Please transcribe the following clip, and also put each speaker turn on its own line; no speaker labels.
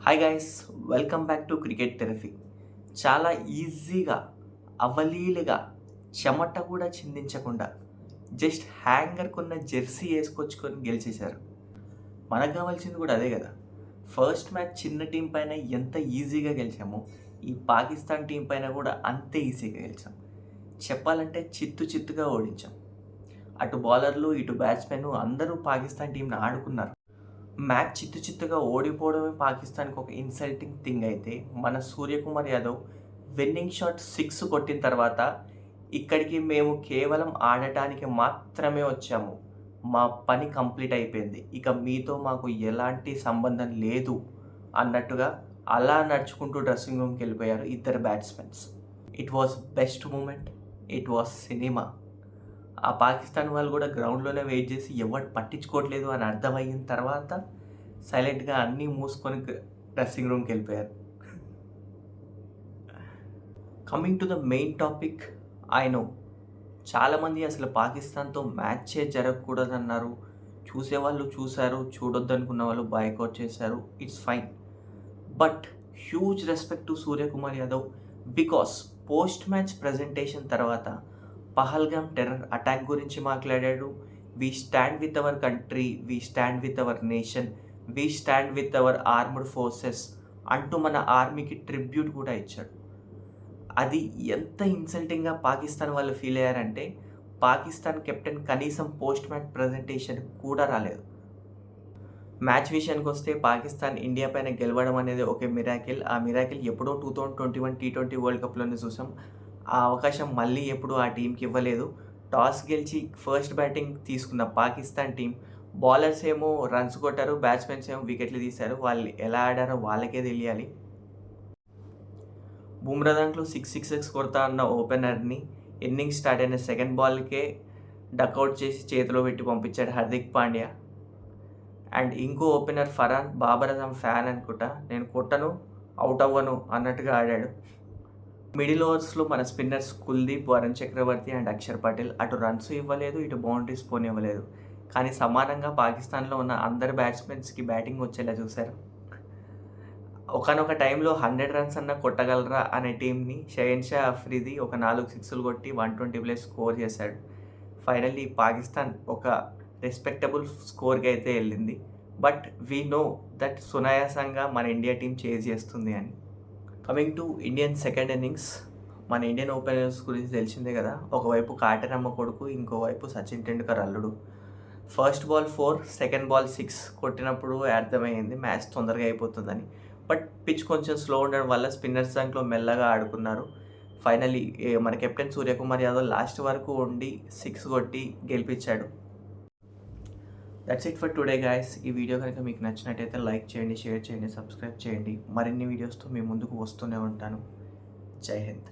Hi guys, welcome back to cricket therapy. చాలా ఈజీగా, అవలీలుగా, చెమట కూడా చిందించకుండా జస్ట్ హ్యాంగర్కున్న జెర్సీ వేసుకొచ్చుకొని గెలిచేశారు. మనకు కావాల్సింది కూడా అదే కదా. ఫస్ట్ మ్యాచ్ చిన్న టీం పైన ఎంత ఈజీగా గెలిచామో ఈ పాకిస్తాన్ టీం పైన కూడా అంతే ఈజీగా గెలిచాం. చెప్పాలంటే చిత్తుగా ఓడించాం. అటు బౌలర్లు ఇటు బ్యాట్స్మెన్ అందరూ పాకిస్తాన్ టీంని ఆడుకున్నారు. మ్యాచ్ చిత్తుగా ఓడిపోవడమే పాకిస్తాన్కి ఒక ఇన్సల్టింగ్ థింగ్ అయితే, మన సూర్యకుమార్ యాదవ్ విన్నింగ్ షాట్ 6 కొట్టిన తర్వాత ఇక్కడికి మేము కేవలం ఆడటానికి మాత్రమే వచ్చాము, మా పని కంప్లీట్ అయిపోయింది, ఇక మీతో మాకు ఎలాంటి సంబంధం లేదు అన్నట్టుగా అలా నడుచుకుంటూ డ్రెస్సింగ్ రూమ్కి వెళ్ళిపోయారు ఇద్దరు batsmens. It was best moment, it was cinema. ఆ పాకిస్తాన్ వాళ్ళు కూడా గ్రౌండ్లోనే వెయిట్ చేసి ఎవరు పట్టించుకోవట్లేదు అని అర్థమయిన తర్వాత సైలెంట్గా అన్నీ మూసుకొని డ్రెస్సింగ్ రూమ్కి వెళ్ళిపోయారు. Coming to the main topic, I know చాలామంది అసలు పాకిస్తాన్తో మ్యాచే జరగకూడదన్నారు. చూసేవాళ్ళు చూశారు, చూడొద్దనుకున్న వాళ్ళు బాయ్కాట్ చేశారు. It's fine, but huge respect to Suryakumar Yadav because post match presentation తర్వాత పహల్గామ్ టెర్రర్ అటాక్ గురించి మాట్లాడాడు. We stand with our country, we stand with our nation, we stand with our armed forces అంటూ మన ఆర్మీకి ట్రిబ్యూట్ కూడా ఇచ్చాడు. అది ఎంత ఇన్సల్టింగ్గా పాకిస్తాన్ వాళ్ళు ఫీల్ అయ్యారంటే, పాకిస్తాన్ కెప్టెన్ కనీసం పోస్ట్ మ్యాచ్ ప్రజెంటేషన్ కూడా రాలేదు. మ్యాచ్ విషయానికి వస్తే పాకిస్తాన్ ఇండియా పైన గెలవడం అనేది ఒక మిరాకిల్. ఆ మిరాకిల్ ఎప్పుడో 2021 T20 వరల్డ్ కప్లోనే చూసాం. ఆ అవకాశం మళ్ళీ ఎప్పుడు ఆ టీంకి ఇవ్వలేదు. టాస్ గెలిచి ఫస్ట్ బ్యాటింగ్ తీసుకున్న పాకిస్తాన్ టీం బౌలర్స్ ఏమో రన్స్ కొట్టారు, బ్యాట్స్మెన్స్ ఏమో వికెట్లు తీశారు. వాళ్ళు ఎలా ఆడారో వాళ్ళకే తెలియాలి. బుమ్రా దాంట్లో 6 కొడతా అన్న ఓపెనర్ని ఇన్నింగ్స్ స్టార్ట్ అయిన సెకండ్ బాల్కే డక్అవుట్ చేసి చేతిలో పెట్టి పంపించాడు హార్దిక్ పాండ్యా. అండ్ ఇంకో ఓపెనర్ ఫరాన్, బాబర్ అజమ్ ఫ్యాన్ అనుకుంటా, నేను కొట్టను, అవుట్ అవ్వను అన్నట్టుగా ఆడాడు. మిడిల్ ఓవర్స్లో మన స్పిన్నర్స్ కుల్దీప్, వరుణ్ చక్రవర్తి అండ్ అక్షర్ పటేల్ అటు రన్స్ ఇవ్వలేదు, ఇటు బౌండరీస్ పోనివ్వలేదు. కానీ సమానంగా పాకిస్తాన్లో ఉన్న అందరు బ్యాట్స్మెన్స్కి బ్యాటింగ్ వచ్చేలా చూశారు. ఒకనొక టైంలో 100 రన్స్ అన్న కొట్టగలరా అనే టీంని షహీన్ షా అఫ్రిది ఒక 4 సిక్స్లు కొట్టి 120+ స్కోర్ చేశాడు. ఫైనల్లీ పాకిస్తాన్ ఒక రెస్పెక్టబుల్ స్కోర్కి అయితే వెళ్ళింది. బట్ వీ నో దట్ సునాయాసంగా మన ఇండియా టీం చేజ్ చేస్తుంది అని. Coming to Indian second innings, మన ఇండియన్ ఓపెనర్స్ గురించి తెలిసిందే కదా. ఒకవైపు కాటరమ్మ కొడుకు, ఇంకోవైపు సచిన్ టెండూల్కర్ అల్లుడు. ఫస్ట్ బాల్ 4, సెకండ్ బాల్ 6 కొట్టినప్పుడు అర్థమైంది మ్యాచ్ తొందరగా అయిపోతుందని. బట్ పిచ్ కొంచెం స్లో ఉండడం వల్ల స్పిన్నర్స్ దాంట్లో మెల్లగా ఆడుకున్నారు. ఫైనల్లీ మన కెప్టెన్ సూర్యకుమార్ యాదవ్ లాస్ట్ వరకు ఉండి 6 కొట్టి గెలిపించాడు. That's it for today guys. ఈ వీడియో కనుక మీకు నచ్చినట్టయితే లైక్ చేయండి, షేర్ చేయండి, సబ్స్క్రైబ్ చేయండి. మరిన్ని వీడియోస్తో మీ ముందుకు వస్తూనే ఉంటాను. జై హింద్.